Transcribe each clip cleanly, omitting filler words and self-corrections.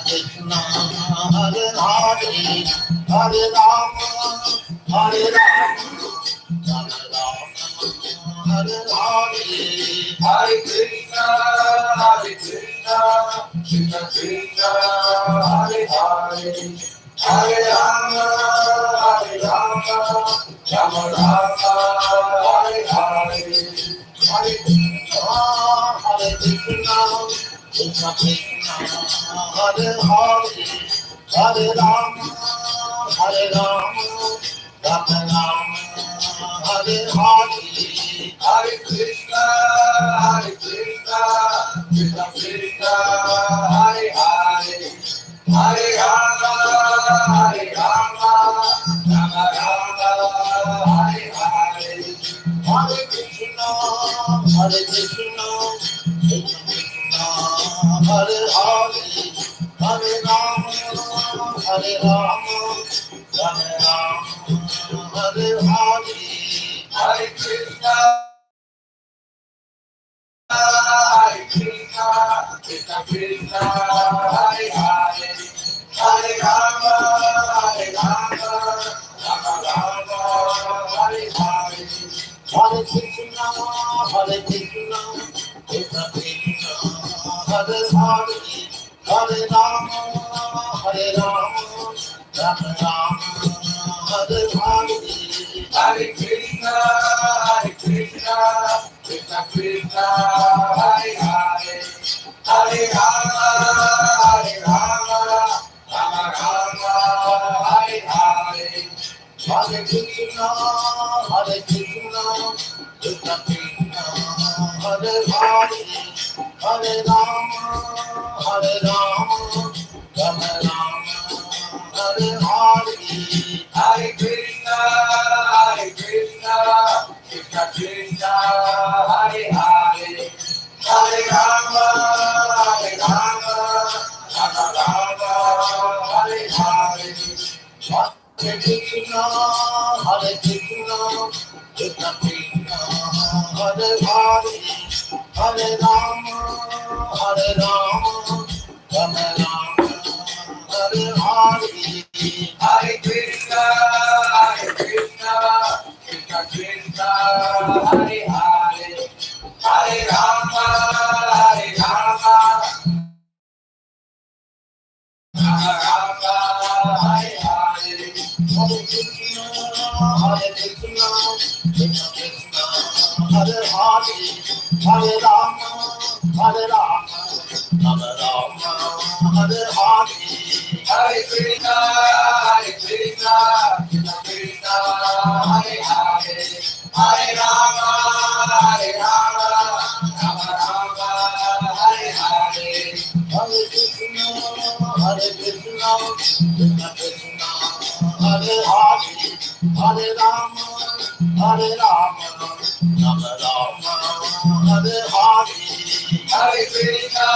Krishna, Hare Hare, Hare Rama, Hare Rama, Rama Rama, Hare Hare, Hare Krishna, Krishna Krishna, Hare Hare, Hare Rama, Rama Rama, Hare Hare, Hare Krishna, Krishna Krishna, Hare Hare, Hare Rama, Rama Rama, Hare Hare, Hare Krishna, Krishna Krishna, Hare Hare, Hare Rama, Rama Rama, Hare Hare, Hare Krishna, Krishna Krishna, Hare Hare, Hare Rama, Rama Rama, Hare Hare, Hare Krishna, Krishna Krishna, Hare Hare, Hare Rama, Rama Rama, Hare Hare, Hare Krishna, Krishna Krishna, Hare Hare, Hare Rama, Rama Rama, Hare Hare, Hare Krishna, Krishna Krishna, Hare Hare, Hare Rama, Rama Rama, Hare Hare, Hare Krishna, Krishna Krishna, Hare Hare, Hare Rama, Rama Rama, Hare Hare, Hare Krishna, Krishna Krishna, Hare Hare, Hare Rama, Rama Rama, Hare Hare, Hare Krishna, Krishna Krishna, Hare Hare, Hare Rama, Rama Rama, Hare Hare, Hare Krishna, Krishna Krishna, Hare Hare, Hare Rama, Rama Rama, Hare Hare, Hare Krishna, Krishna Krishna, Hare Hare, Hare Rama, Rama Rama, Hare Hare, Hare Krishna, Krishna Krishna, Hare Hare, Hare Rama, Rama Rama, Hare Hare, Hare Krishna, Krishna Krishna, Hare Hare, Hare Rama, Rama Rama, Hare Hare, Hare Krishna,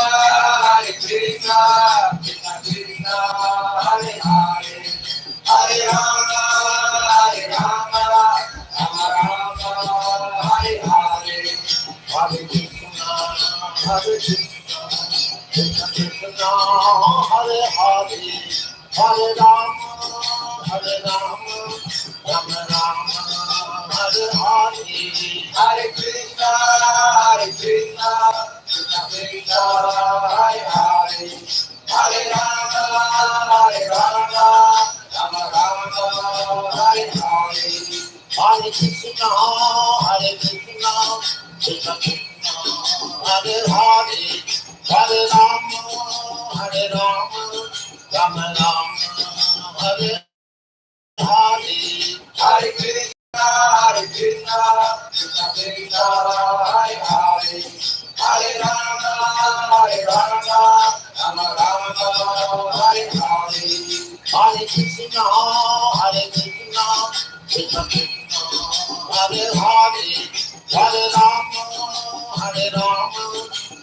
Krishna Krishna, Hare Hare, Hare Rama, Rama Rama, Hare Hare, Hare Krishna, Krishna Krishna, Hare Hare, Hare Rama, Rama Rama, Hare Hare, Hare Krishna, Krishna Krishna, Hare Hare, Hare Rama, Rama Rama, Hare Hare, Hare Krishna, Krishna Krishna, Hare Hare, Hare Rama, Rama Rama, Hare Hare, Hare Krishna, Krishna Krishna, Hare Hare, Hare Rama, Rama Rama, Hare Hare, Hare Krishna, Krishna Krishna, Hare Hare, Hare Rama,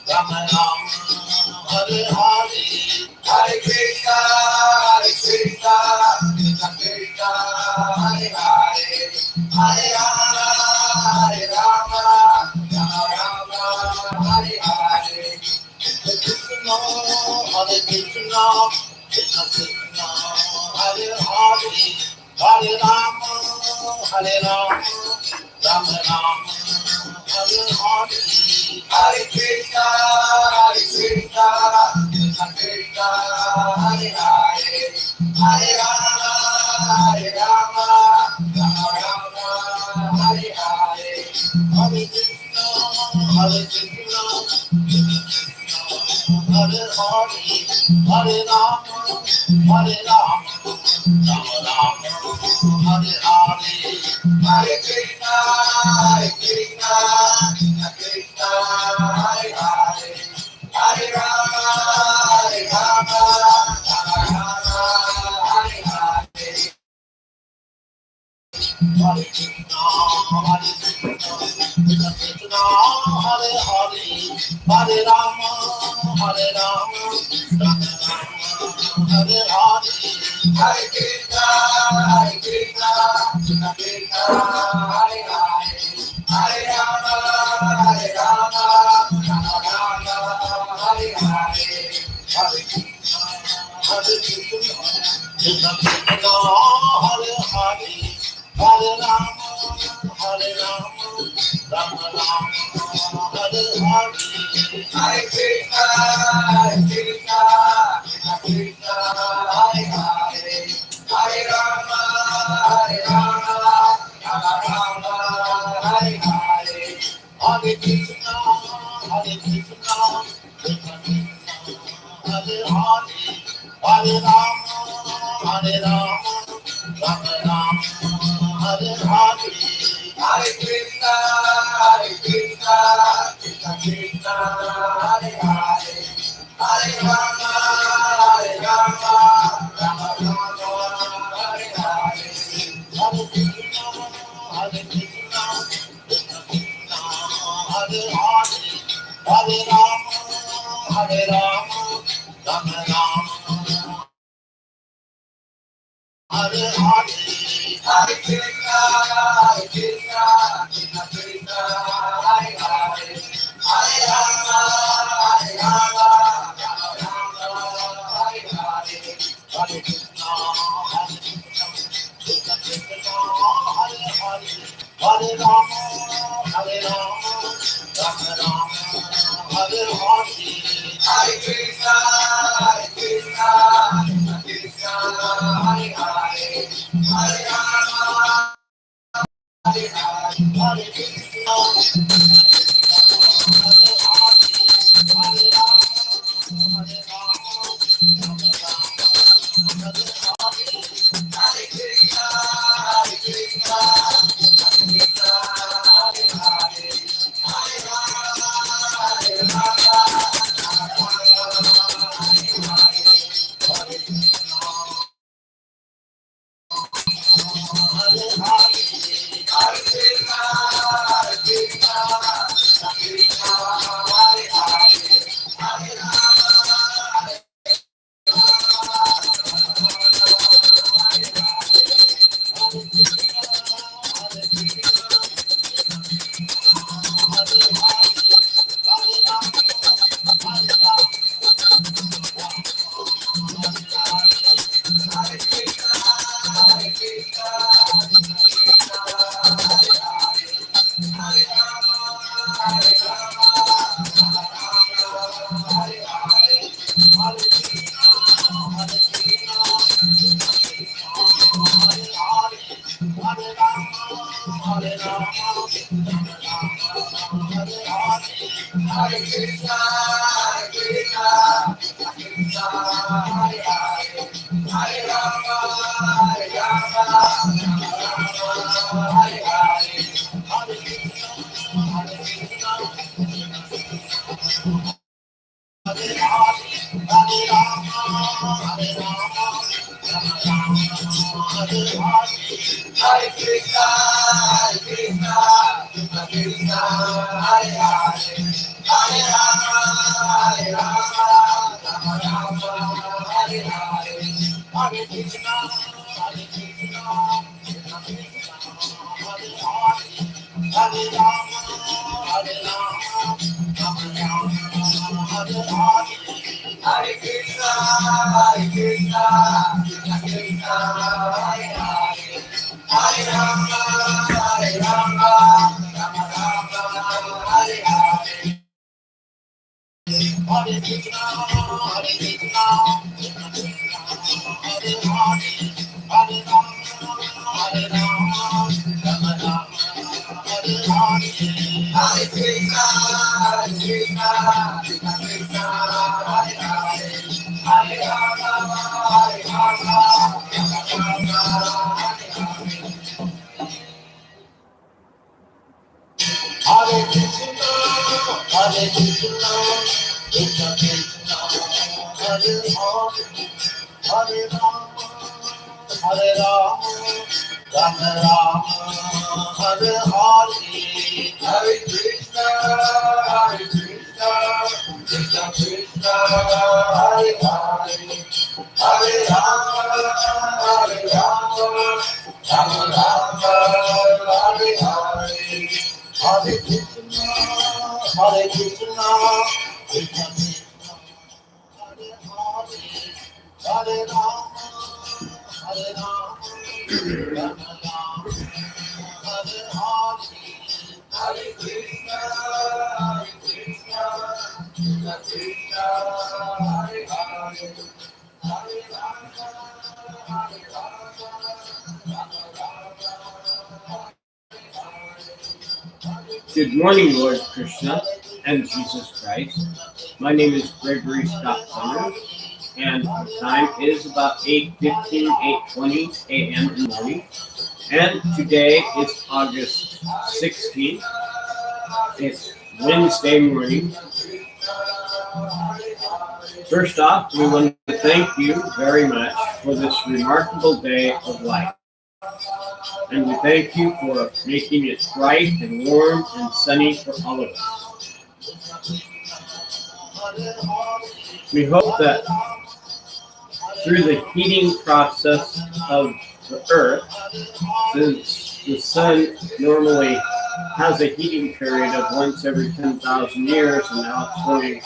Rama Rama, Hare Hare, Hare Krishna, Krishna Krishna, Hare Hare, Hare Rama, Rama Rama, Hare Hare, Hare Krishna, Krishna Krishna, Hare Hare, Hare Rama, Hare Rama, Rama Rama, Hare Hare, Hare Krishna, Krishna Krishna, Hare Hare, Hare Rama, Hare Rama, Rama Rama, Hare Hare, Hare Krishna, Hare Krishna, Hare Hare, Hare Rama, Hare Rama, Rama Rama, Hare Hare, Hare Krishna, Krishna Krishna, Hare Hare, Hare Rama, Rama Rama, Hare Hare, Hare Krishna, Krishna Krishna, Hare Hare, Hare Rama, Rama Rama, Hare Hare, Hare Krishna, Krishna Krishna, Hare Hare, Hare Rama, Rama Rama, Hare Hare, Hare Krishna, Krishna Krishna, Hare Hare, Hare Rama, Rama Rama, Hare Hare, Hare Krishna, Krishna Krishna, Hare Hare, Hare Rama, Rama Rama, Hare Hare, Hare Krishna, Krishna Krishna, Hare Hare, Hare Rama, Rama Rama, Hare Hare, Hare Krishna, Krishna Krishna, Hare Hare, Hare Rama, Rama Rama, Hare Hare, Hare Krishna, Krishna Krishna, Hare Hare, Hare Rama, Rama Rama, Hare Hare, Hare Krishna, Krishna Krishna, Hare Hare, Hare Rama, Rama Rama, Hare Hare, Hare Krishna, Krishna Krishna, Hare Hare, Hare Rama, Rama Rama, Hare Hare, Hare Krishna, Krishna Krishna, Hare Hare, Hare Rama, Hare Krishna, Hare Krishna, Good morning, Lord Krishna and Jesus Christ. My name is Gregory Prabhue, and the time is about 8:15, 8:20 a.m. in the morning. And today is August 16th. It's Wednesday morning. First off, we want to thank you very much for this remarkable day of life. And we thank you for making it bright and warm and sunny for all of us. We hope that through the heating process of the earth, since the sun normally has a heating period of once every 10,000 years, and now it's going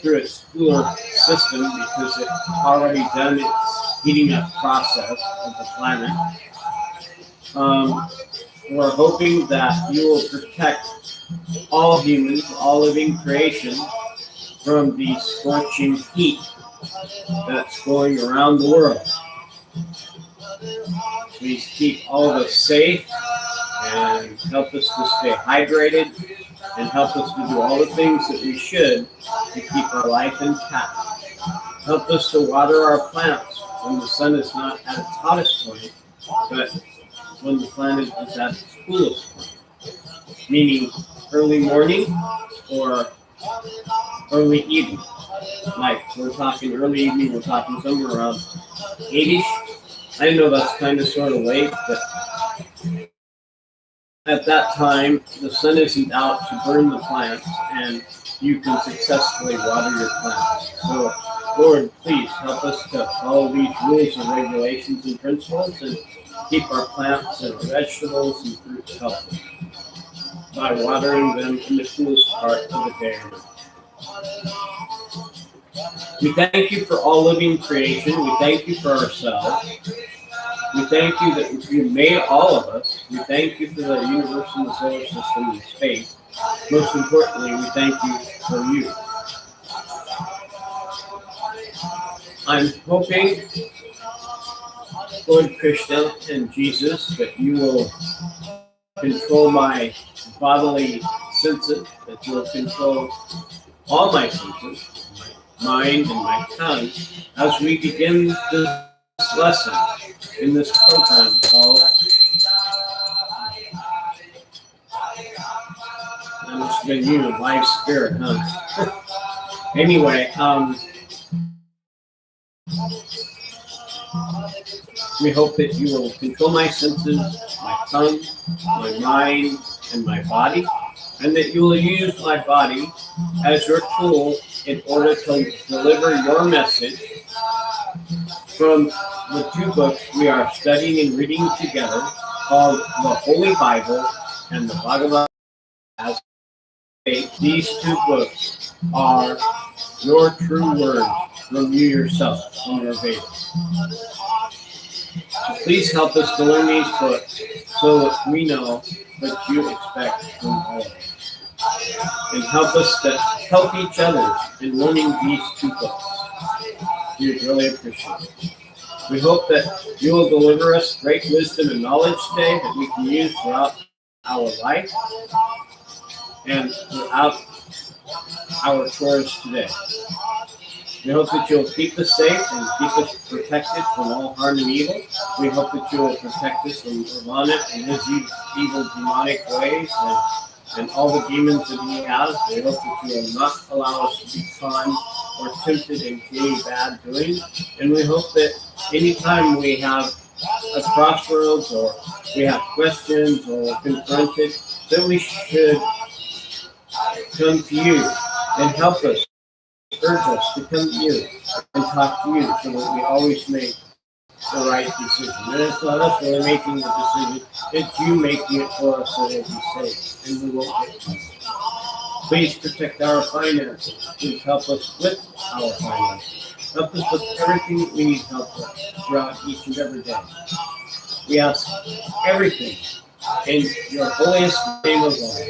through its cooler system because it's already done its heating up process of the planet. We're hoping that you will protect all humans, all living creation, from the scorching heat that's going around the world. Please keep all of us safe and help us to stay hydrated and help us to do all the things that we should to keep our life intact. Help us to water our plants when the sun is not at its hottest point, but when the planet is at its coolest point, meaning early morning or early evening. Like we're talking early evening, we're talking somewhere around 8ish. I know that's kind of sort of late, but at that time, the sun isn't out to burn the plants, and you can successfully water your plants. So, Lord, please help us to follow these rules and regulations and principles and keep our plants and our vegetables and fruits healthy by watering them in the coolest part of the day. We thank you for all living creation. We thank you for ourselves. We thank you that you made all of us. We thank you for the universe and the solar system and space. Most importantly, we thank you for you. I'm hoping, Lord Krishna and Jesus, that you will control my bodily senses, that you will control all my senses, my mind and my tongue, as we begin this lesson in this program called, that must have been you, Live Spirit, huh? Anyway, we hope that you will control my senses, my tongue, my mind, and my body, and that you will use my body as your tool in order to deliver your message from the two books we are studying and reading together called the Holy Bible and the Bhagavad Gita. These two books are your true words from you yourself, from your Vedas. So please help us to learn these books so that we know what you expect from all of us. And help us to help each other in learning these two books. We really appreciate it. We hope that you will deliver us great wisdom and knowledge today that we can use throughout our life and throughout our chores today. We hope that you'll keep us safe and keep us protected from all harm and evil. We hope that you will protect us from Ravana and his evil demonic ways and all the demons that he has. We hope that you will not allow us to be conned or tempted into any bad doing. And we hope that anytime we have a crossroads or we have questions or confronted, that we should come to you and help us, urge us to come to you and talk to you so that we always make the right decision. And it's not us really making the decision, it's you making it for us so that we'll be safe and we won't get caught. Please protect our finances. Please help us with our finances. Help us with everything that we need help with throughout each and every day. We ask everything in your holiest name of all.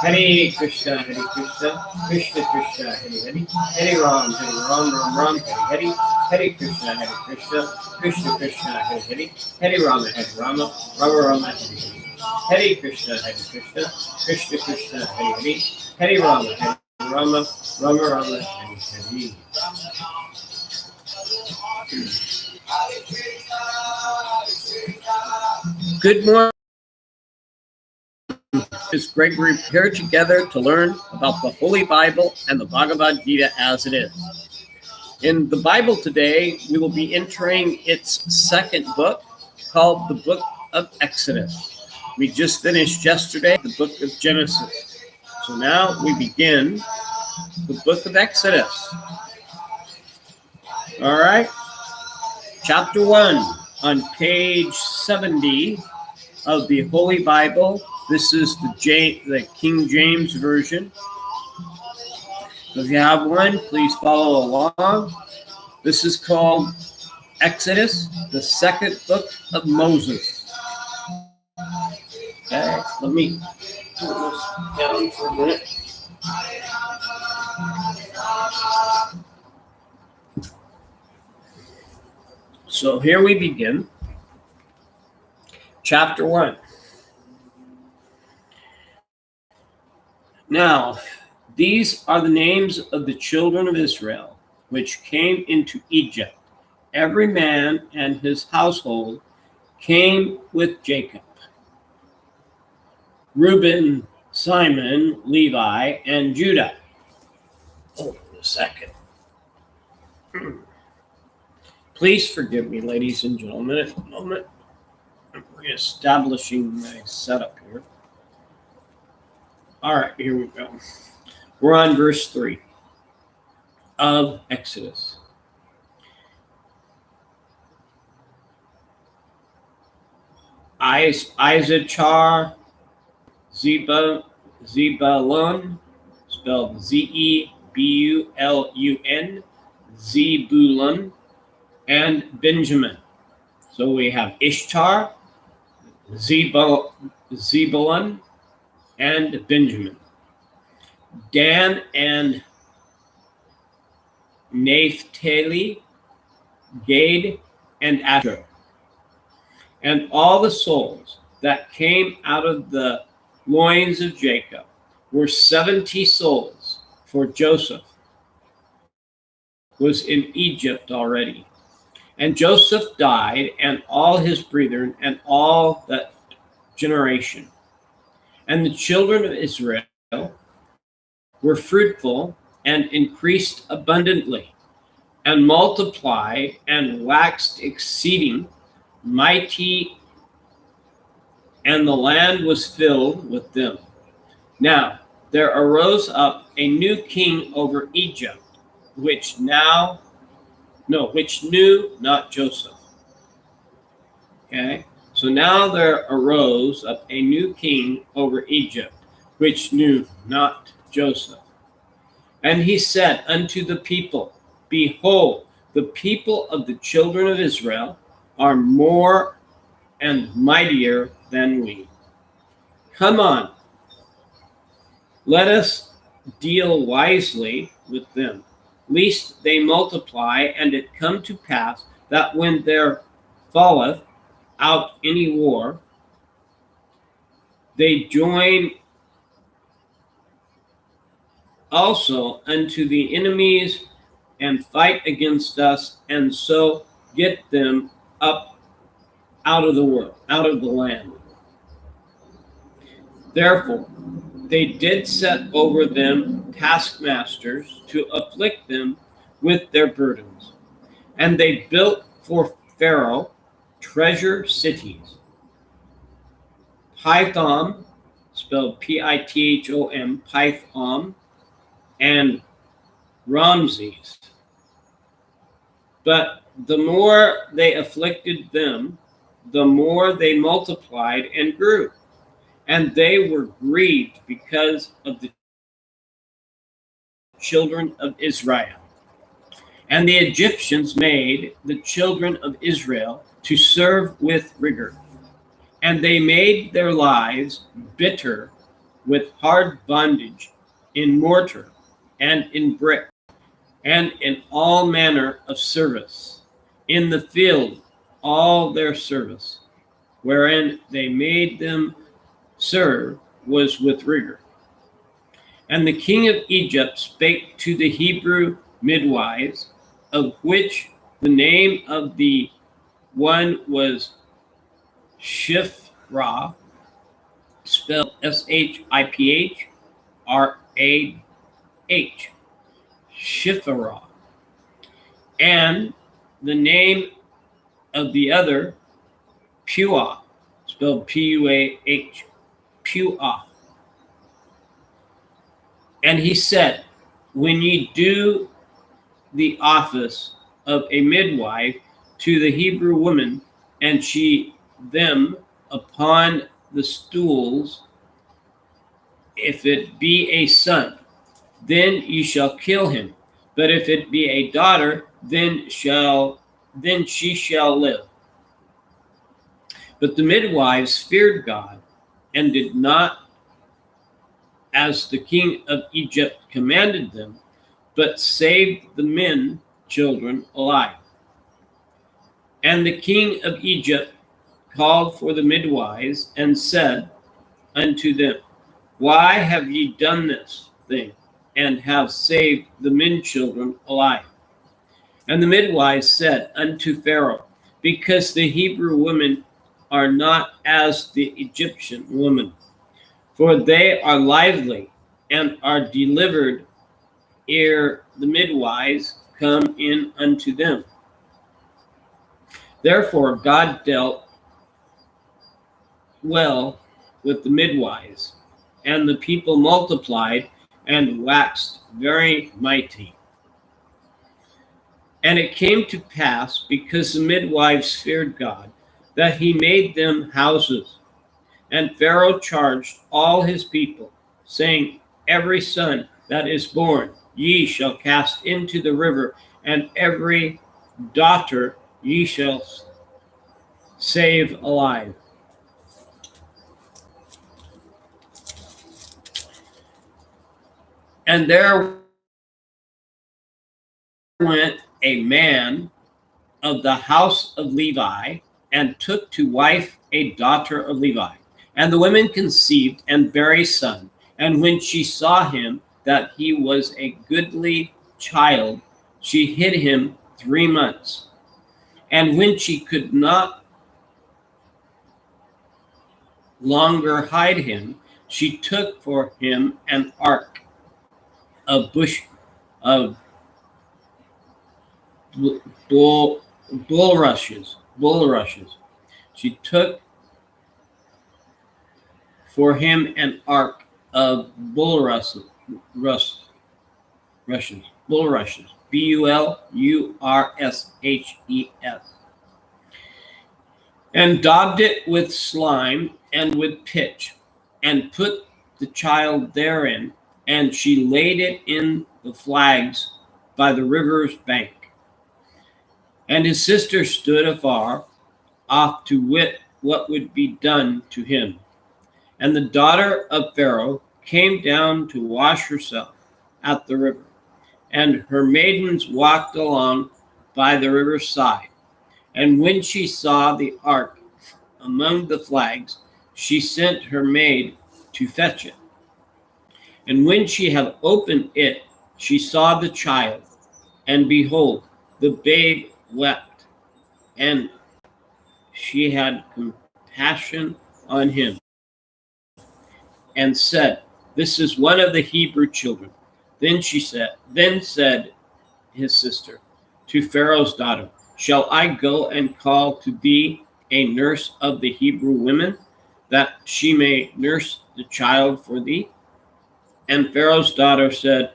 Hare Krishna, Hare Krishna, Krishna Krishna, Hare Hare, Hare Ram, Ram Ram, Hare Hare, Hare Krishna, Hare Krishna, Krishna Krishna, Hare Hare, Hare Rama, Rama Rama, Hare Hare, Hare Krishna, Krishna Krishna, Hare Hare, Hare Rama, Rama Rama, Hare Hare. Good morning. Is Gregory here together to learn about the Holy Bible and the Bhagavad Gita as it is. In the Bible today, we will be entering its second book called the Book of Exodus. We just finished yesterday the book of Genesis. So now we begin the book of Exodus. All right. Chapter 1 on page 70 of the Holy Bible. This is the King James Version. So if you have one, please follow along. This is called Exodus, the second book of Moses. Okay, let me turn this down for a minute. So here we begin. Chapter 1. Now, these are the names of the children of Israel, which came into Egypt. Every man and his household came with Jacob. Reuben, Simon, Levi, and Judah. Hold on a second. Please forgive me, ladies and gentlemen, at the moment. I'm reestablishing my setup here. All right, here we go. We're on verse 3 of Exodus. Issachar, Zebulun, spelled Zebulun, Zebulun, and Benjamin. So we have Ishtar, Zebulun, and Benjamin. Dan and Naphtali, Gad, and Asher. And all the souls that came out of the loins of Jacob were 70 souls, for Joseph was in Egypt already. And Joseph died, and all his brethren, and all that generation. And the children of Israel were fruitful and increased abundantly, and multiplied and waxed exceeding mighty, and the land was filled with them. Now there arose up a new king over Egypt, which knew not Joseph. Okay, so now there arose up a new king over Egypt, which knew not Joseph. And he said unto the people, Behold, the people of the children of Israel are more and mightier than we. Come on, let us deal wisely with them, lest they multiply, and it come to pass that when there falleth out any war, they join also unto the enemies and fight against us, and so get them up out of the world, out of the land. Therefore, they did set over them taskmasters to afflict them with their burdens. And they built for Pharaoh treasure cities, Pithom, spelled Pithom, Pithom, and Ramses. But the more they afflicted them, the more they multiplied and grew. And they were grieved because of the children of Israel. And the Egyptians made the children of Israel to serve with rigor. And they made their lives bitter with hard bondage in mortar and in brick and in all manner of service. In the field, all their service, wherein they made them serve, was with rigor. And the king of Egypt spake to the Hebrew midwives, of which the name of the one was Shiphrah, spelled Shiphrah, Shiphrah, and the name of the other Puah, spelled Puah, Puah. And he said, when ye do the office of a midwife to the Hebrew woman, and she them upon the stools, if it be a son, then ye shall kill him. But if it be a daughter, then she shall live. But the midwives feared God, and did not as the king of Egypt commanded them, but saved the men children alive. And the king of Egypt called for the midwives, and said unto them, why have ye done this thing, and have saved the men children alive? And the midwives said unto Pharaoh, because the Hebrew women are not as the Egyptian women, for they are lively, and are delivered ere the midwives come in unto them. Therefore God dealt well with the midwives, and the people multiplied and waxed very mighty. And it came to pass, because the midwives feared God, that he made them houses. And Pharaoh charged all his people, saying, every son that is born ye shall cast into the river, and every daughter ye shall save alive. And there went a man of the house of Levi, and took to wife a daughter of Levi. And the women conceived and bare a son. And when she saw him, that he was a goodly child, she hid him 3 months. And when she could not longer hide him, she took for him an ark of bulrushes. She took for him an ark of bulrushes, Bulrushes, and daubed it with slime and with pitch, and put the child therein, and she laid it in the flags by the river's bank. And his sister stood afar off to wit what would be done to him. And the daughter of Pharaoh came down to wash herself at the river, and her maidens walked along by the river's side. And when she saw the ark among the flags, she sent her maid to fetch it. And when she had opened it, she saw the child, and behold, the babe wept, and she had compassion on him, and said, "This is one of the Hebrew children." Then said his sister to Pharaoh's daughter, "Shall I go and call to thee a nurse of the Hebrew women, that she may nurse the child for thee?" And Pharaoh's daughter said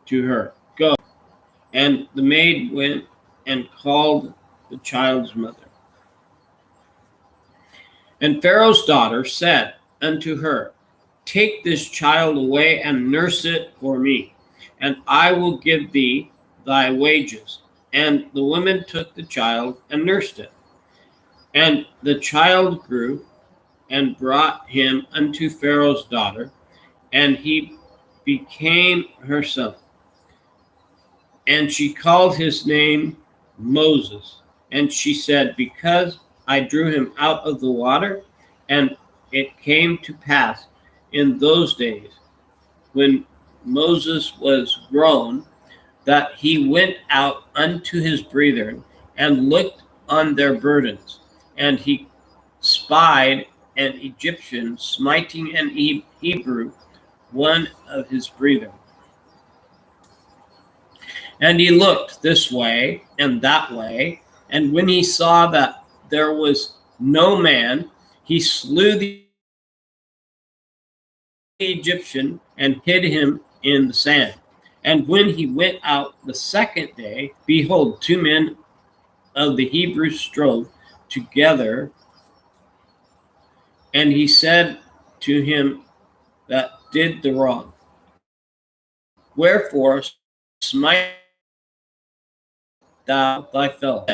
to her, "Go." And the maid went and called the child's mother. And Pharaoh's daughter said unto her, "Take this child away and nurse it for me, and I will give thee thy wages." And the woman took the child and nursed it. And the child grew and brought him unto Pharaoh's daughter, and he became her son. And she called his name Moses. And she said, "Because I drew him out of the water." And it came to pass in those days, when Moses was grown, that he went out unto his brethren and looked on their burdens. And he spied an Egyptian smiting an Hebrew, one of his brethren. And he looked this way and that way, and when he saw that there was no man, he slew the Egyptian and hid him in the sand. And when he went out the second day, behold, 2 men of the Hebrews strove together. And he said to him that did the wrong, "Wherefore smite thou thy fellow?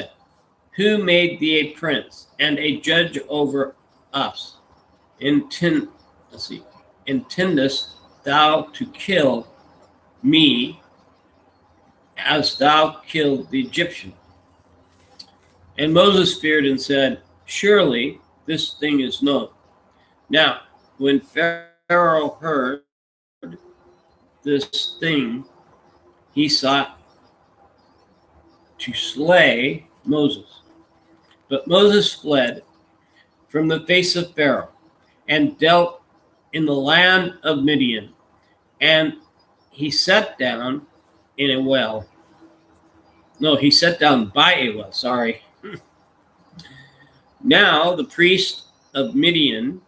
Who made thee a prince and a judge over us? Intendest thou to kill me as thou killed the Egyptian?" And Moses feared and said, "Surely this thing is known." Now, when Pharaoh heard this thing, he sought to slay Moses. But Moses fled from the face of Pharaoh and dealt in the land of Midian. And he sat down in a well. No, he sat down by a well, sorry. Now the priest of Midian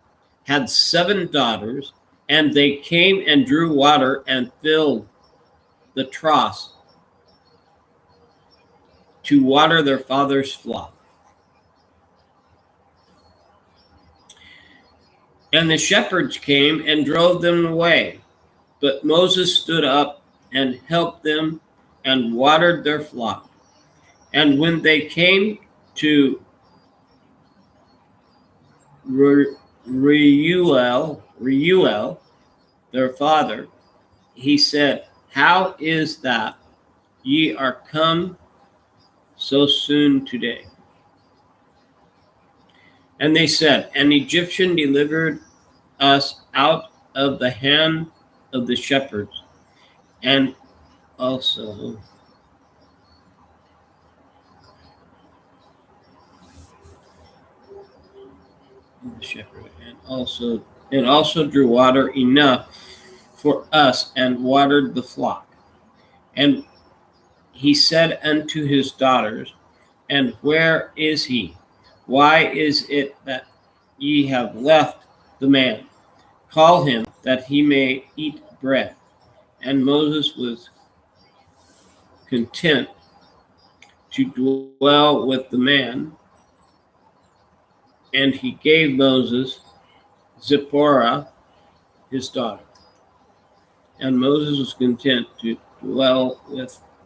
had 7 daughters, and they came and drew water and filled the troughs to water their father's flock. And the shepherds came and drove them away. But Moses stood up and helped them and watered their flock. And when they came to Reuel, their father, he said, "How is that ye are come so soon today?" And they said, "An Egyptian delivered us out of the hand of the shepherds, and also the shepherd, and also drew water enough for us and watered the flock." And he said unto his daughters, "And where is he? Why is it that ye have left the man? Call him, that he may eat bread." And Moses was content to dwell with the man, and he gave Moses Zipporah, his daughter. And Moses was content to dwell with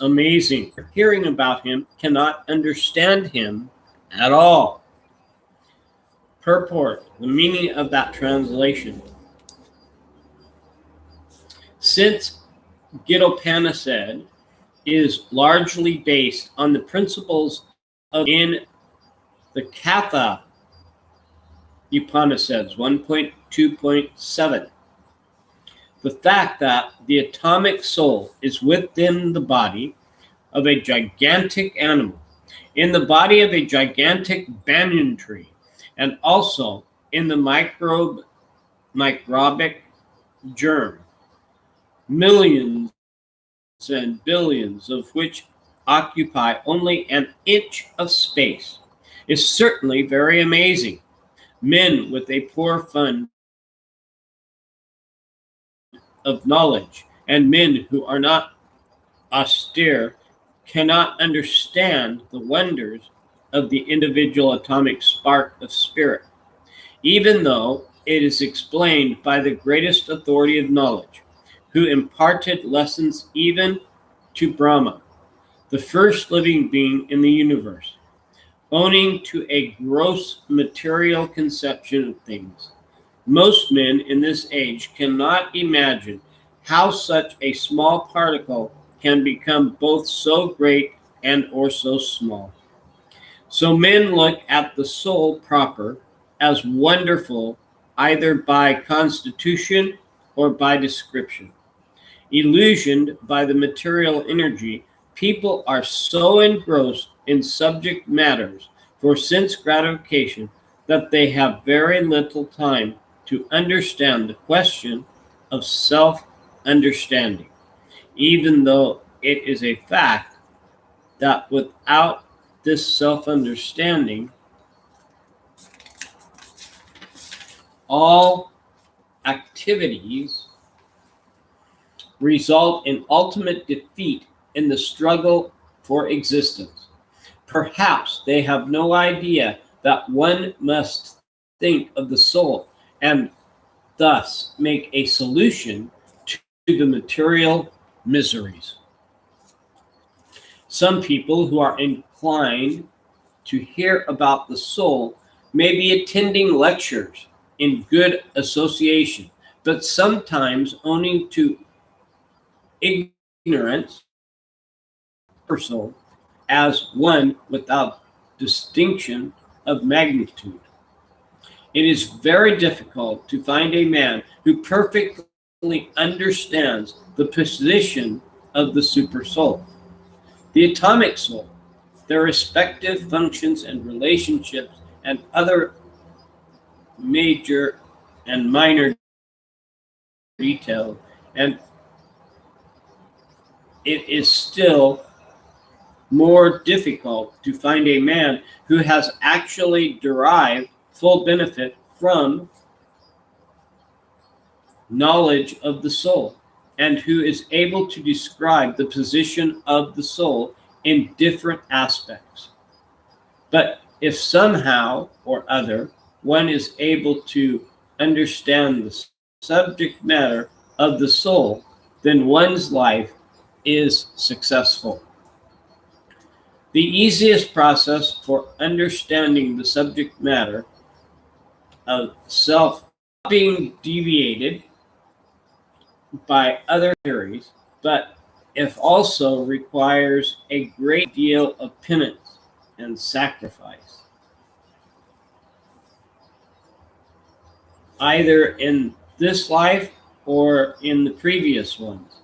amazing. Hearing about him cannot understand him at all. Purport, the meaning of that translation. Since Gita is largely based on the principles of in the Katha Upanishads 1.2.7. The fact that the atomic soul is within the body of a gigantic animal, in the body of a gigantic banyan tree, and also in the microbic germ, millions and billions of which occupy only an inch of space, is certainly very amazing. Men with a poor fund of knowledge and men who are not austere cannot understand the wonders of the individual atomic spark of spirit, even though it is explained by the greatest authority of knowledge, who imparted lessons even to Brahma, the first living being in the universe, owning to a gross material conception of things. Most men in this age cannot imagine how such a small particle can become both so great and or so small. So men look at the soul proper as wonderful either by constitution or by description. Illusioned by the material energy, people are so engrossed in subject matters for sense gratification that they have very little time to understand the question of self-understanding, even though it is a fact that without this self-understanding, all activities result in ultimate defeat in the struggle for existence. Perhaps they have no idea that one must think of the soul and thus make a solution to the material miseries. Some people who are inclined to hear about the soul may be attending lectures in good association, but sometimes owing to ignorance or soul as one without distinction of magnitude. It is very difficult to find a man who perfectly understands the position of the super soul, the atomic soul, their respective functions and relationships, and other major and minor details, and it is still more difficult to find a man who has actually derived full benefit from knowledge of the soul and who is able to describe the position of the soul in different aspects. But if somehow or other one is able to understand the subject matter of the soul, then one's life is successful. The easiest process for understanding the subject matter of self being deviated by other theories, but if also requires a great deal of penance and sacrifice, either in this life or in the previous ones,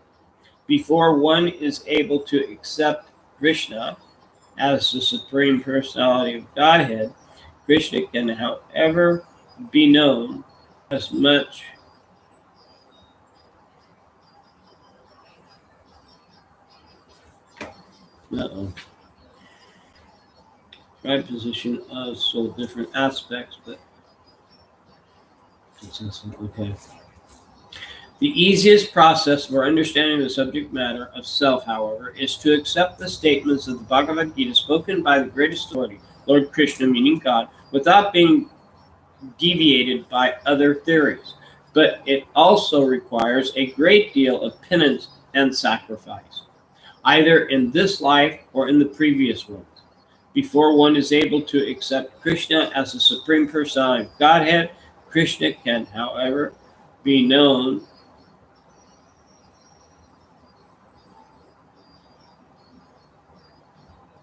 before one is able to accept Krishna as the Supreme Personality of Godhead. Krishna can, however, be known as much right position of so different aspects, but okay. The easiest process for understanding the subject matter of self, however, is to accept the statements of the Bhagavad Gita spoken by the greatest authority, Lord Krishna, meaning God, without being deviated by other theories. But it also requires a great deal of penance and sacrifice. either in this life or in the previous one. Before one is able to accept Krishna as the Supreme Personality of Godhead, Krishna can, however, be known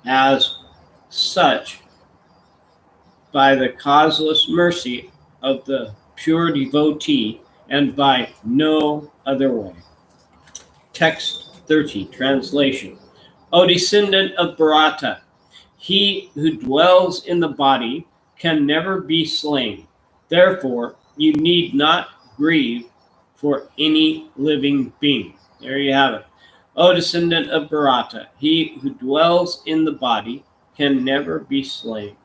as such by the causeless mercy of the pure devotee and by no other way. Text 30, translation. O descendant of Bharata, he who dwells in the body can never be slain. Therefore, you need not grieve for any living being. There you have it. O descendant of Bharata, he who dwells in the body can never be slain.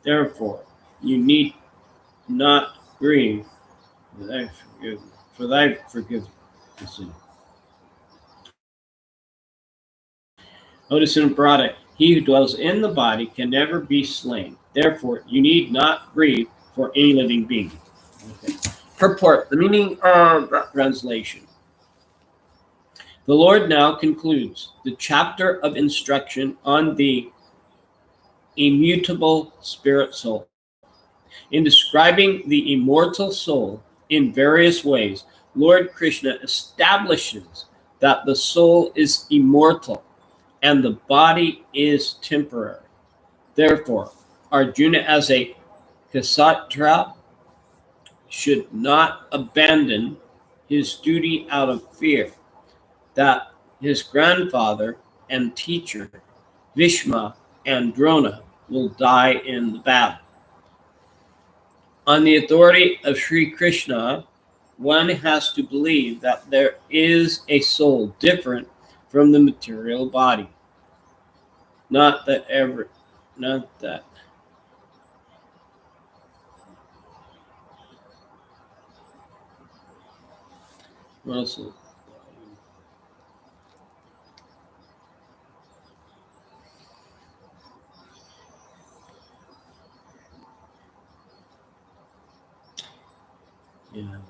Therefore, you need not grieve for thy forgiveness. O descendant of Bharata, he who dwells in the body can never be slain. Therefore, you need not grieve for any living being. Okay. Purport, the meaning of that translation. The Lord now concludes the chapter of instruction on the immutable spirit soul. In describing the immortal soul in various ways, Lord Krishna establishes that the soul is immortal and the body is temporary. Therefore, Arjuna, as a Kshatriya, should not abandon his duty out of fear that his grandfather and teacher, Bhishma and Drona, will die in the battle. On the authority of Sri Krishna, one has to believe that there is a soul different from the material body. Not that. Also,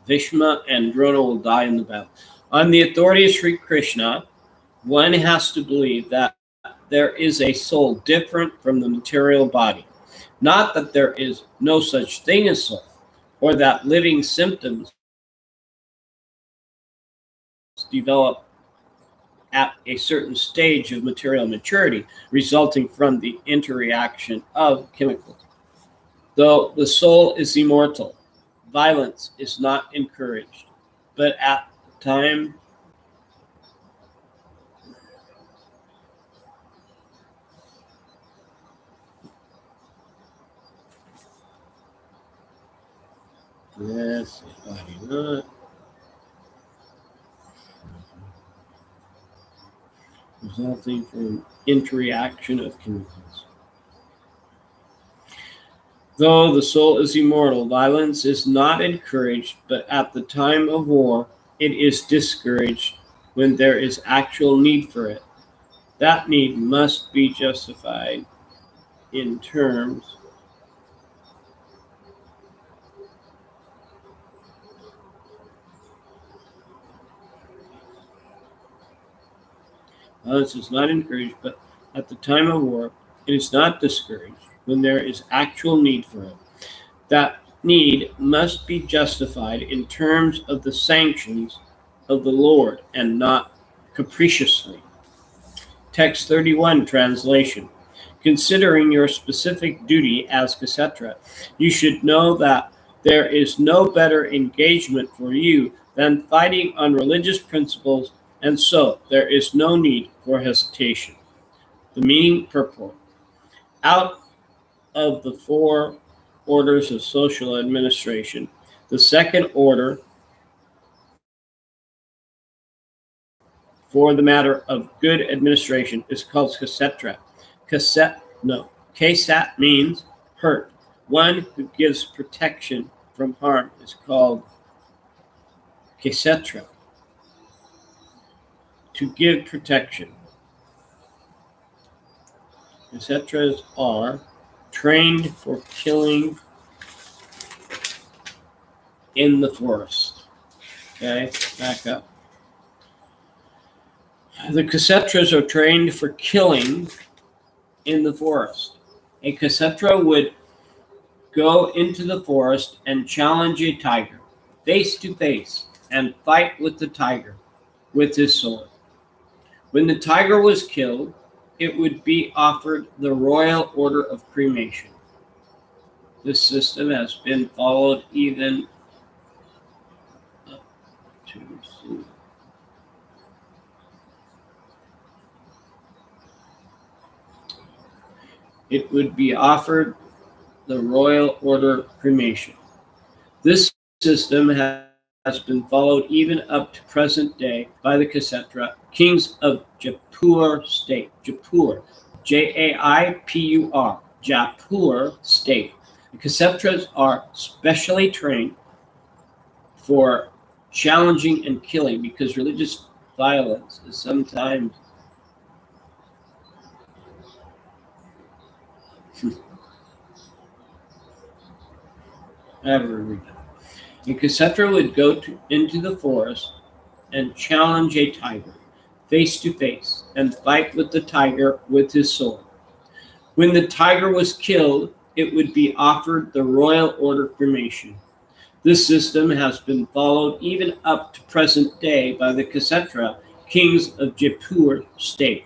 Bhishma and Drona will die in the battle. On the authority of Sri Krishna, one has to believe that there is a soul different from the material body. Not that there is no such thing as soul, or that living symptoms develop at a certain stage of material maturity, resulting from the interaction of chemicals. Though the soul is immortal, violence is not encouraged, but at the time resulting from interaction of chemicals. Though the soul is immortal, violence is not encouraged, but at the time of war, it is discouraged when there is actual need for it. That need must be justified in terms violence is not encouraged, but at the time of war, it is not discouraged when there is actual need for it. That need must be justified in terms of the sanctions of the Lord and not capriciously. Text 31, translation. Considering your specific duty as Kshatriya, you should know that there is no better engagement for you than fighting on religious principles, and so there is no need for hesitation. The meaning purport. Out of the four orders of social administration, the second order for the matter of good administration is called Kshatriya. Ksat means hurt. One who gives protection from harm is called Kshatriya. To give protection. Kshatriyas are trained for killing in the forest. Okay, back up. The Kshetras are trained for killing in the forest. A Kshetra would go into the forest and challenge a tiger face to face and fight with the tiger with his sword. When the tiger was killed, it would be offered the royal order of cremation. This system has been followed even up to it would be offered the royal order of cremation. This system has been followed even up to present day by the Kshetra kings of Jaipur state. Jaipur, Jaipur, Jaipur state. The Kshetras are specially trained for challenging and killing because religious violence is sometimes ever. A Kshetra would go into the forest and challenge a tiger face to face and fight with the tiger with his sword. When the tiger was killed, it would be offered the royal order cremation. This system has been followed even up to present day by the Kshetra kings of Jaipur state.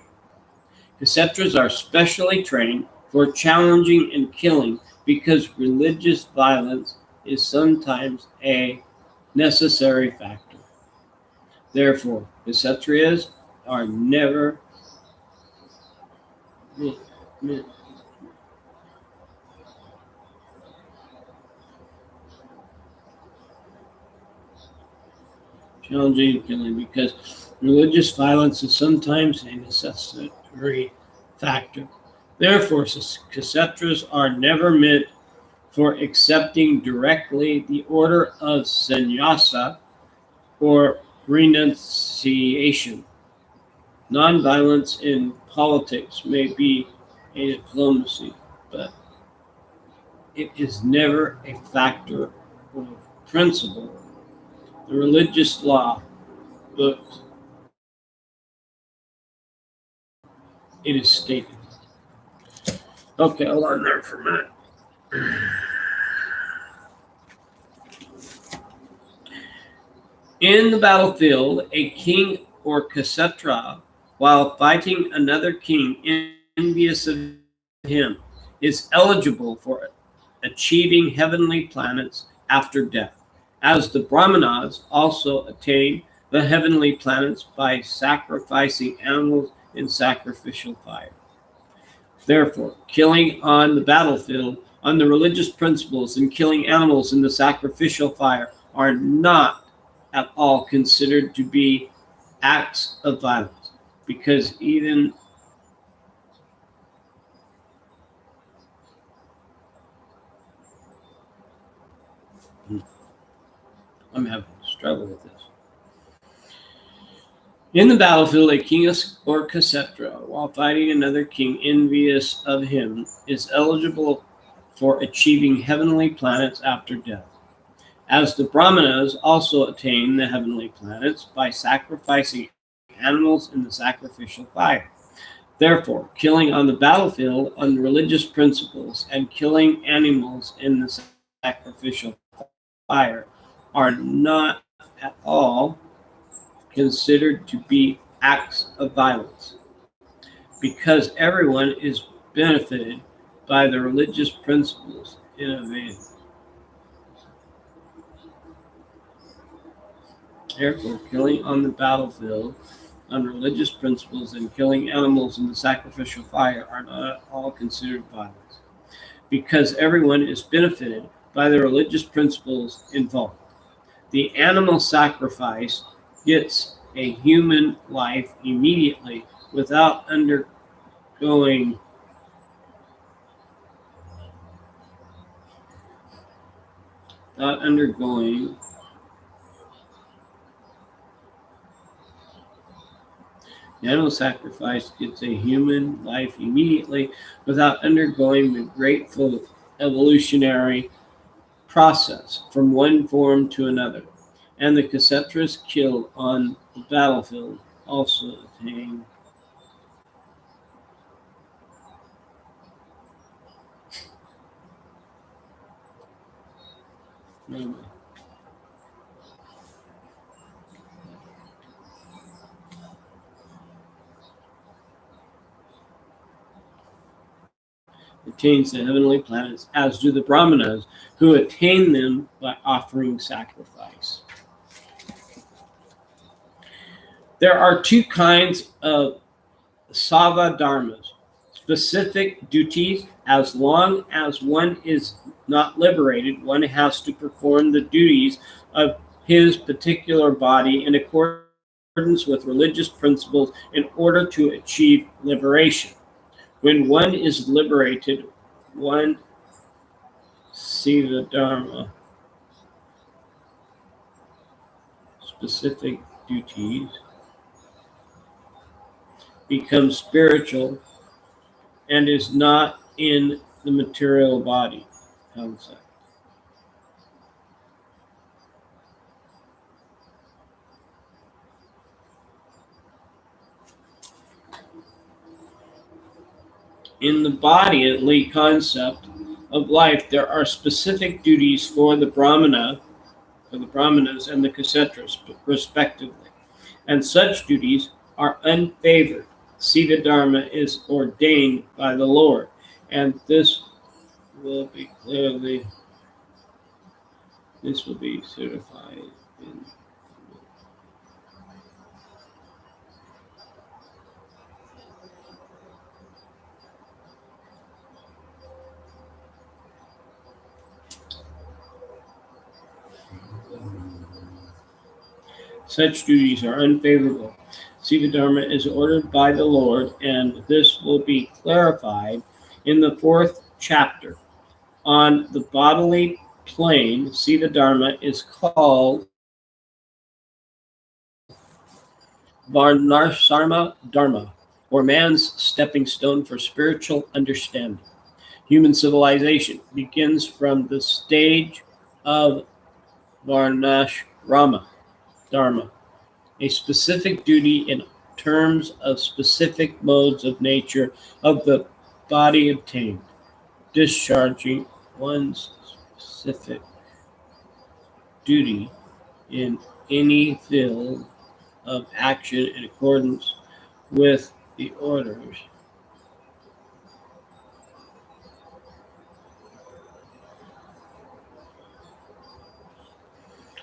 Kshetras are specially trained for challenging and killing because religious violence is sometimes a necessary factor. Therefore, Kshatriyas are never challenging and killing because religious violence is sometimes a necessary factor. Therefore, Kshetras are never meant for accepting directly the order of sannyasa or renunciation. Nonviolence in politics may be a diplomacy, but it is never a factor of principle. The religious law books, it is stated. Okay, hold on there for a minute. In the battlefield, a king or Kshetra, while fighting another king envious of him, is eligible for achieving heavenly planets after death, as the Brahmanas also attain the heavenly planets by sacrificing animals in sacrificial fire. Therefore, killing on the battlefield on the religious principles and killing animals in the sacrificial fire are not at all considered to be acts of violence, because even I'm having a struggle with this. In the battlefield, a king or Kshetra, while fighting another king envious of him, is eligible for achieving heavenly planets after death, as the Brahmanas also attain the heavenly planets by sacrificing animals in the sacrificial fire. Therefore, killing on the battlefield on religious principles and killing animals in the sacrificial fire are not at all considered to be acts of violence, because everyone is benefited by the religious principles innovated. Therefore, killing on the battlefield on religious principles and killing animals in the sacrificial fire are not at all considered violence, because everyone is benefited by the religious principles involved. The animal sacrifice gets a human life immediately without undergoing the animal sacrifice gets a human life immediately without undergoing the grateful evolutionary process from one form to another. And the Kshetras killed on the battlefield also attain Brahma. Attains the heavenly planets, as do the Brahmanas, who attain them by offering sacrifice. There are two kinds of Sava dharmas: specific duties. As long as one is not liberated, one has to perform the duties of his particular body in accordance with religious principles in order to achieve liberation. When one is liberated, one Siva dharma, specific duties, becomes spiritual and is not in the material body concept. In the bodily concept of life, there are specific duties for the Brahmanas and the Kshatriyas, respectively, and such duties are unfavored. Siva Dharma is ordained by the Lord, and this will be certified in such duties are unfavorable. Siva Dharma is ordered by the Lord, and this will be clarified in the fourth chapter. On the bodily plane, Siva Dharma is called Varnasarma Dharma, or man's stepping stone for spiritual understanding. Human civilization begins from the stage of Varnasrama Dharma, a specific duty in terms of specific modes of nature of the body obtained, discharging one's specific duty in any field of action in accordance with the orders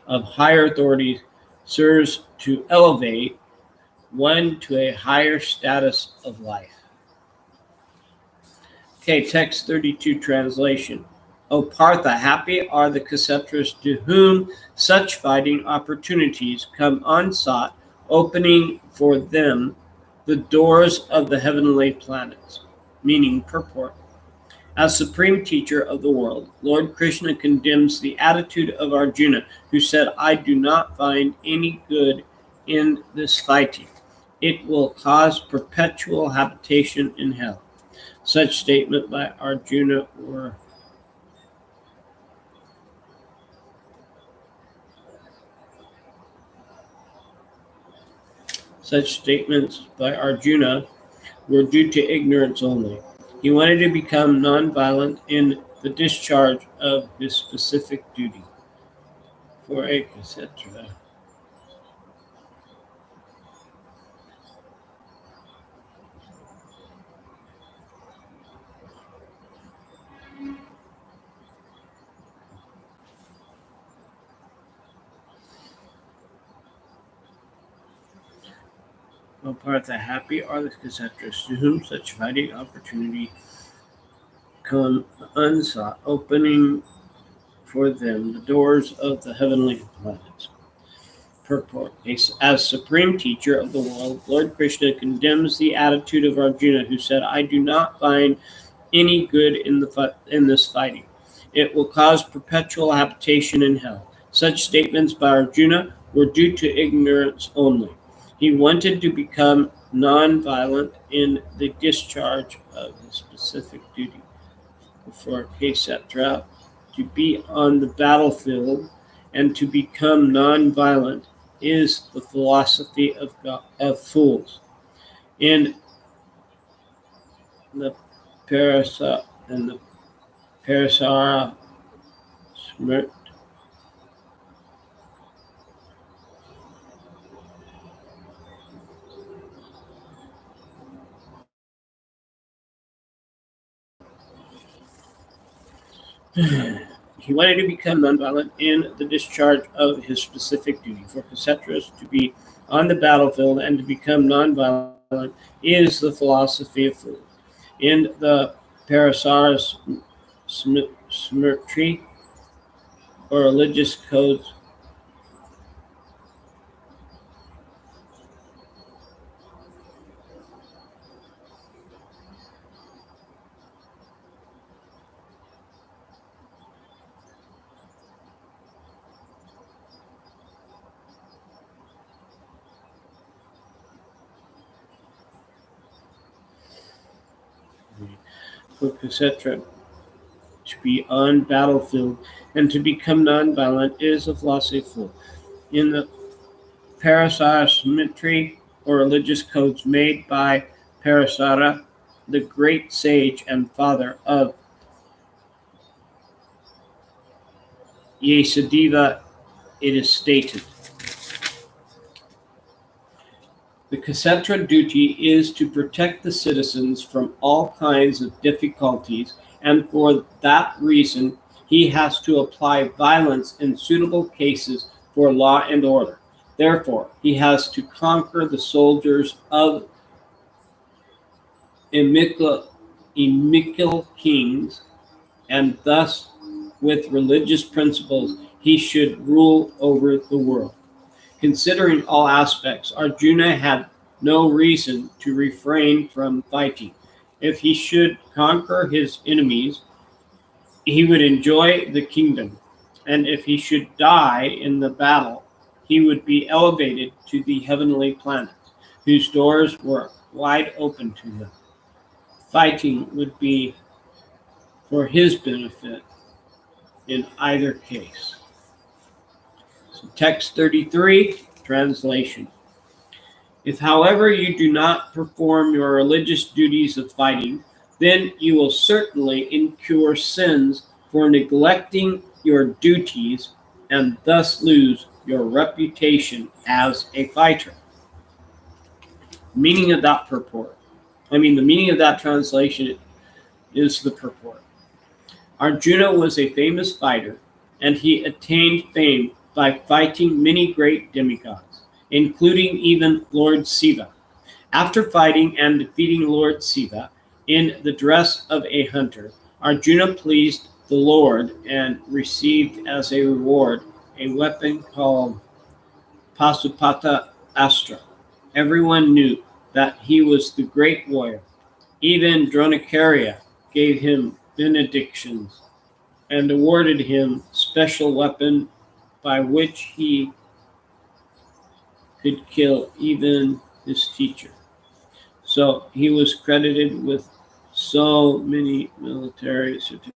of higher authorities serves to elevate one to a higher status of life. Okay, text 32 translation. O Partha, happy are the Kshatriyas to whom such fighting opportunities come unsought, opening for them the doors of the heavenly planets. Meaning, purport. As supreme teacher of the world, Lord Krishna condemns the attitude of Arjuna, who said, I do not find any good in this fighting. It will cause perpetual habitation in hell. Such statement by Arjuna were Such statements by Arjuna were due to ignorance only. He wanted to become nonviolent in the discharge of his specific duty. For etc. O Partha, happy are the Kshatriyas to whom such fighting opportunity come unsought, opening for them the doors of the heavenly planets. Purport. As supreme teacher of the world, Lord Krishna condemns the attitude of Arjuna, who said, I do not find any good in this fighting. It will cause perpetual habitation in hell. Such statements by Arjuna were due to ignorance only. He wanted to become non-violent in the discharge of his specific duty. For to be on the battlefield and to become non-violent is the philosophy of fools. In the Parasa and the Parasara Smrt, he wanted to become nonviolent in the discharge of his specific duty. For Kshetriyas to be on the battlefield and to become nonviolent is the philosophy of fools. In the Parasara Smrti, or religious codes, for Kshetra to be on battlefield and to become nonviolent is a philosophy of fools. In the Parasara Smriti, or religious codes made by Parasara, the great sage and father of Yasadeva, it is stated, the Kshetra duty is to protect the citizens from all kinds of difficulties, and for that reason he has to apply violence in suitable cases for law and order. Therefore, he has to conquer the soldiers of inimical kings, and thus, with religious principles, he should rule over the world. Considering all aspects, Arjuna had no reason to refrain from fighting. If he should conquer his enemies, he would enjoy the kingdom, and if he should die in the battle, he would be elevated to the heavenly planets, whose doors were wide open to him. Fighting would be for his benefit in either case. So text 33, translation. If, however, you do not perform your religious duties of fighting, then you will certainly incur sins for neglecting your duties and thus lose your reputation as a fighter. Meaning of that purport. The meaning of that translation is the purport. Arjuna was a famous fighter, and he attained fame by fighting many great demigods, including even Lord Shiva. After fighting and defeating Lord Shiva in the dress of a hunter, Arjuna pleased the Lord and received as a reward a weapon called Pasupata Astra. Everyone knew that he was the great warrior. Even Dronakarya gave him benedictions and awarded him special weapon by which he could kill even his teacher. So he was credited with so many military certificates.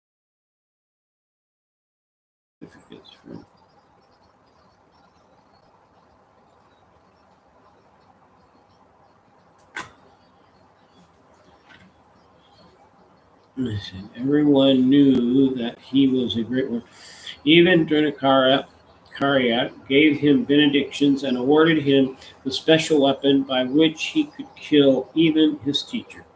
Listen, everyone knew that he was a great warrior. Even Dronakarya gave him benedictions and awarded him the special weapon by which he could kill even his teacher.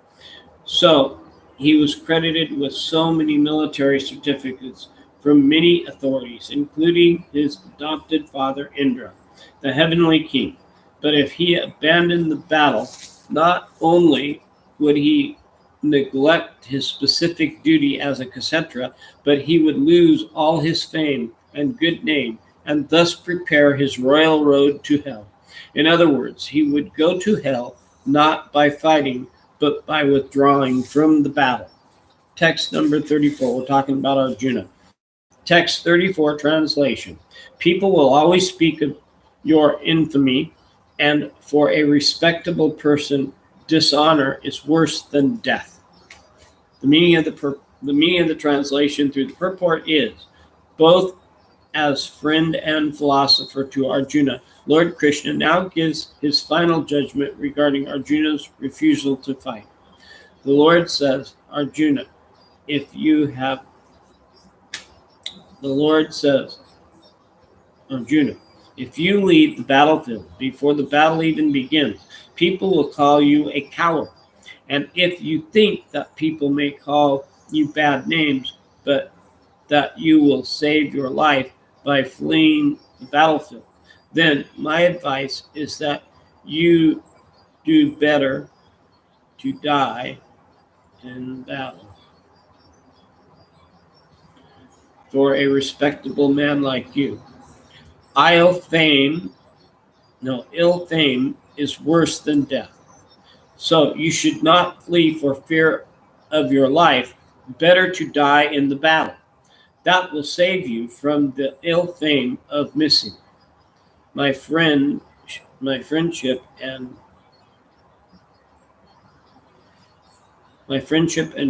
So he was credited with so many military certificates from many authorities, including his adopted father Indra, the heavenly king. But if he abandoned the battle, not only would he neglect his specific duty as a Kshetra, but he would lose all his fame and good name, and thus prepare his royal road to hell. In other words, he would go to hell not by fighting, but by withdrawing from the battle. Text number 34, we're talking about Arjuna. Text 34, translation. People will always speak of your infamy, and for a respectable person, dishonor is worse than death. The meaning of the translation through the purport is, both as friend and philosopher to Arjuna. Lord Krishna now gives his final judgment regarding Arjuna's refusal to fight. The Lord says, Arjuna, if you have the Lord says, Arjuna, if you leave the battlefield before the battle even begins, people will call you a coward. And if you think that people may call you bad names, but that you will save your life by fleeing the battlefield, then my advice is that you do better to die in battle. For a respectable man like you, ill fame is worse than death. So you should not flee for fear of your life. Better to die in the battle. That will save you from the ill fame of missing my friendship and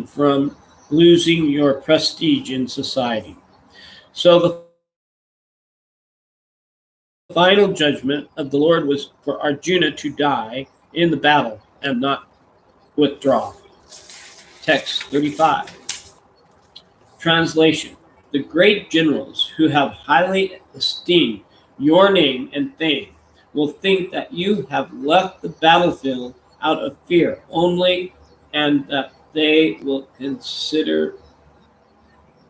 from losing your prestige in society. So the final judgment of the Lord was for Arjuna to die in the battle and not withdraw. Text 35. Translation. The great generals who have highly esteemed your name and fame will think that you have left the battlefield out of fear only, and that they will consider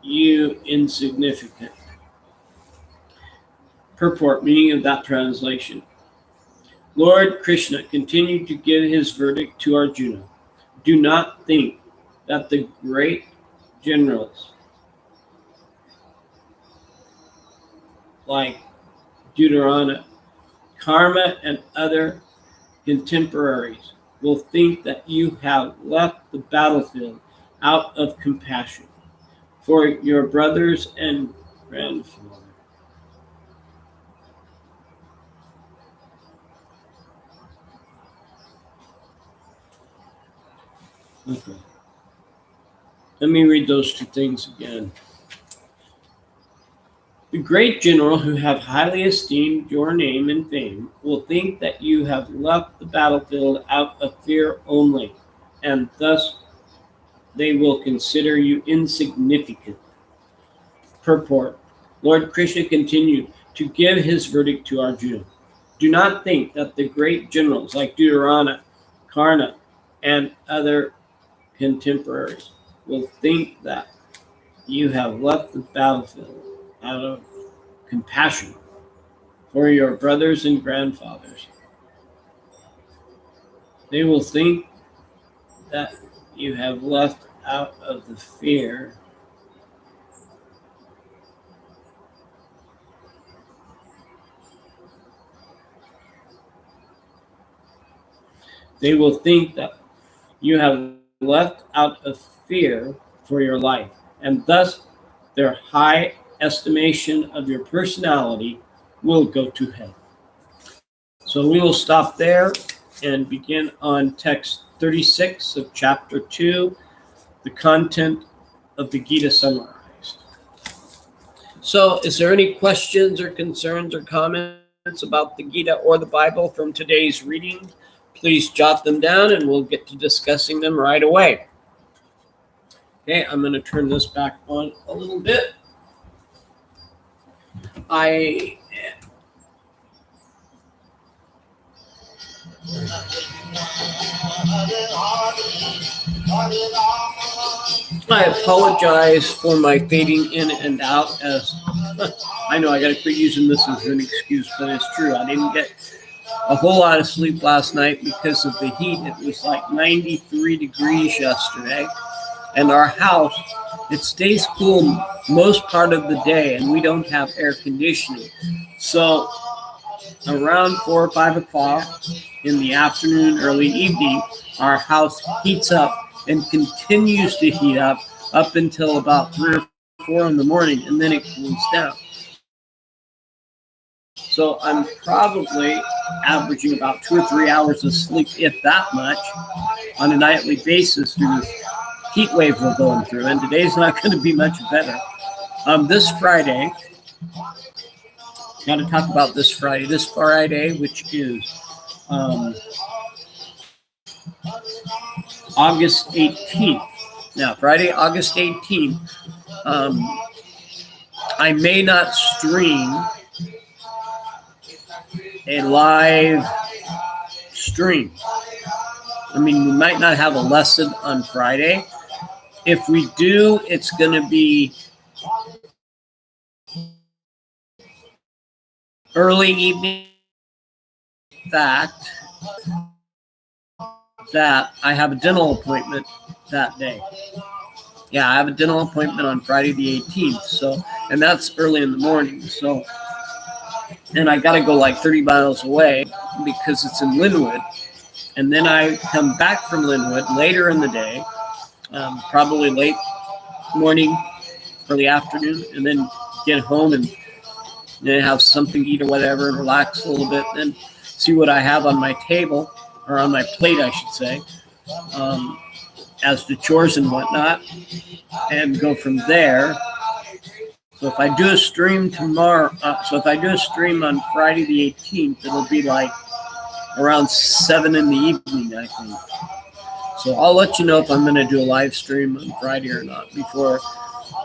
you insignificant. Purport, meaning of that translation. Lord Krishna continued to give his verdict to Arjuna. Do not think that the great generals like Deuterana, Karma, and other contemporaries will think that you have left the battlefield out of compassion for your brothers and grandfather. Okay. Let me read those two things again. The great general who have highly esteemed your name and fame will think that you have left the battlefield out of fear only, and thus they will consider you insignificant. Purport. Lord Krishna continued to give his verdict to Arjuna. Do not think that the great generals like Deuterana, Karna, and other contemporaries will think that you have left the battlefield out of compassion for your brothers and grandfathers. They will think that you have left out of the fear They will think that you have left out of fear for your life, and thus their high estimation of your personality will go to hell. So we will stop there and begin on text 36 of chapter 2, the content of the Gita summarized. So is there any questions or concerns or comments about the Gita or the Bible from today's reading? Please jot them down and we'll get to discussing them right away. Okay, I'm going to turn this back on a little bit. I apologize for my fading in and out, as I know I got to quit using this as an excuse, but it's true. I didn't get a whole lot of sleep last night because of the heat. It was like 93 degrees yesterday, and our house, it stays cool most part of the day, and we don't have air conditioning. So around 4 or 5 o'clock in the afternoon, early evening, our house heats up and continues to heat up until about 3 or 4 in the morning, and then it cools down. So I'm probably averaging about 2 or 3 hours of sleep, if that much, on a nightly basis through this heat wave we're going through. And today's not going to be much better. This Friday, got to talk about this Friday. This Friday, which is August 18th. Now, Friday, August 18th, I may not stream a live stream. I mean, we might not have a lesson on Friday. If we do, it's going to be early evening. In fact, that I have a dental appointment that day. Yeah, I have a dental appointment on Friday the 18th. So, and that's early in the morning. So, and I got to go like 30 miles away because it's in Linwood. And then I come back from Linwood later in the day, probably late morning, early afternoon, and then get home and then have something to eat or whatever and relax a little bit, and then see what I have on my table, or on my plate, I should say, as to chores and whatnot, and go from there. So if I do a stream tomorrow, if I do a stream on Friday the 18th, it'll be like around 7 in the evening, I think. So I'll let you know if I'm going to do a live stream on Friday or not before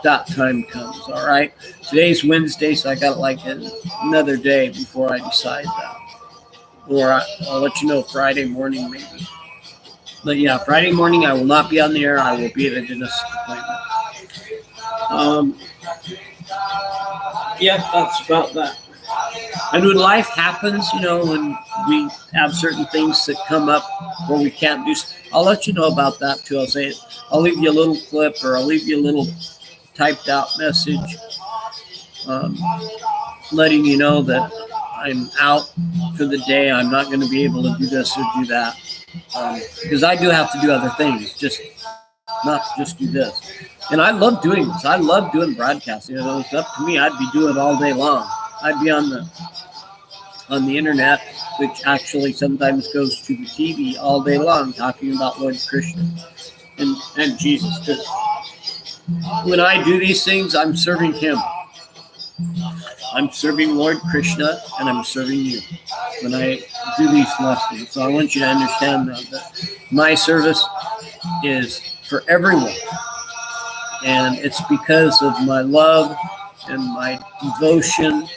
that time comes, all right? Today's Wednesday, so I got like another day before I decide that. Or I'll let you know Friday morning maybe. But yeah, Friday morning I will not be on the air. I will be at a dentist appointment. Yeah, that's about that. And when life happens, when we have certain things that come up where we can't do, I'll let you know about that too. I'll leave you a little clip, or I'll leave you a little typed out message, letting you know that I'm out for the day. I'm not going to be able to do this or do that, because I do have to do other things, not just do this. And I love doing this. I love doing broadcasting. If it was up to me, I'd be doing it all day long. I'd be on the internet, which actually sometimes goes to the TV all day long, talking about Lord Krishna and Jesus. Because when I do these things, I'm serving him. I'm serving Lord Krishna, and I'm serving you when I do these lessons. So I want you to understand that my service is for everyone. And it's because of my love and my devotion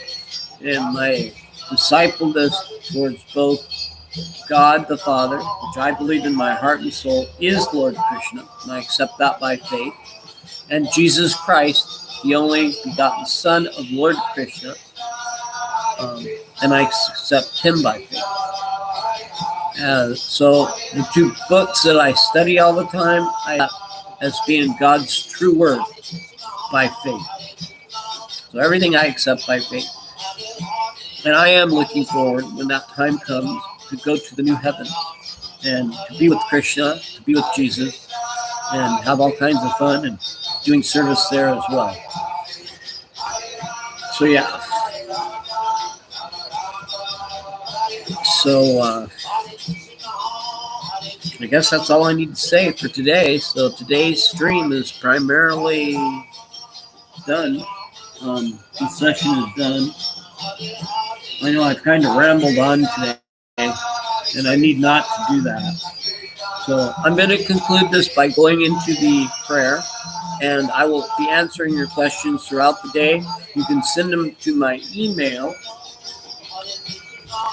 and my discipleness towards both God the Father, which I believe in my heart and soul is Lord Krishna, and I accept that by faith, and Jesus Christ, the only begotten Son of Lord Krishna, and I accept him by faith. So the two books that I study all the time, as being God's true word by faith. So everything I accept by faith. And I am looking forward, when that time comes, to go to the new heavens and to be with Krishna, to be with Jesus, and have all kinds of fun and doing service there as well. So yeah. So I guess that's all I need to say for today. So today's stream is primarily done. The session is done. I know I've kind of rambled on today, and I need not to do that. So I'm going to conclude this by going into the prayer, and I will be answering your questions throughout the day. You can send them to my email.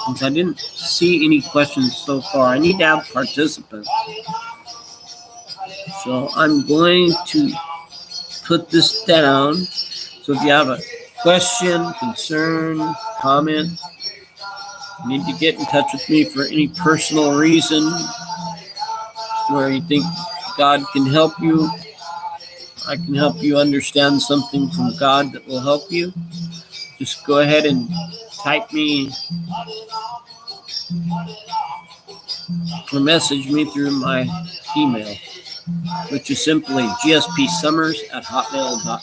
Since I didn't see any questions so far, I need to have participants. So I'm going to put this down. So if you have a question, concern, comment, you need to get in touch with me for any personal reason where you think God can help you. I can help you understand something from God that will help you. Just go ahead and type me or message me through my email, which is simply gspsummers@hotmail.com.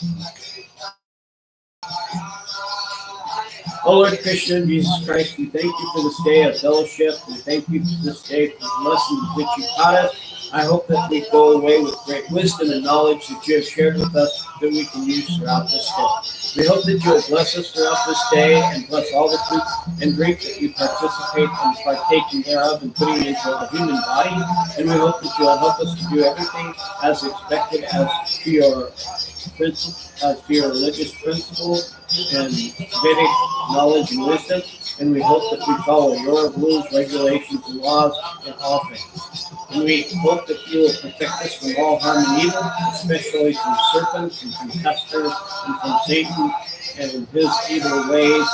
Oh Lord Krishna and Jesus Christ, we thank you for this day of fellowship. We thank you for this day for the lessons which you taught us. I I hope that we go away with great wisdom and knowledge that you have shared with us that we can use throughout this day. We hope that you will bless us throughout this day and bless all the food and drink that you participate and partaking thereof and putting into the human body. And we hope that you will help us to do everything as expected as to your as to your religious principles and Vedic knowledge and wisdom. And we hope that we follow your rules, regulations, and laws in all things. And we hope that you will protect us from all harm and evil, especially from serpents and from Custer and from Satan and his evil ways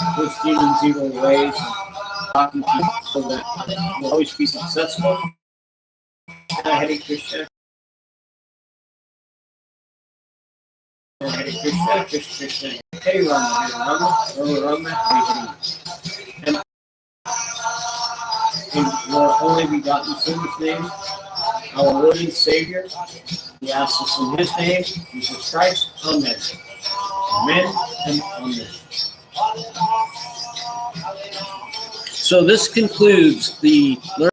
and his demons' evil ways and talking to you so that we'll always be successful. Hare Krishna. Hare Krishna, Krishna Krishna, Hare Rama, Rama Rama, Hare Hare. In your only begotten Son's name, our Lord and Savior, we ask this in His name, Jesus Christ. Amen. Amen and amen. So this concludes the Learn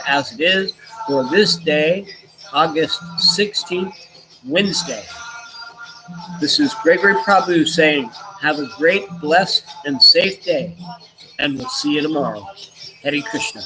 as it is for this day, August 16th, Wednesday. This is Gregory Prabhue saying, have a great, blessed, and safe day, and we'll see you tomorrow. Hare Krishna.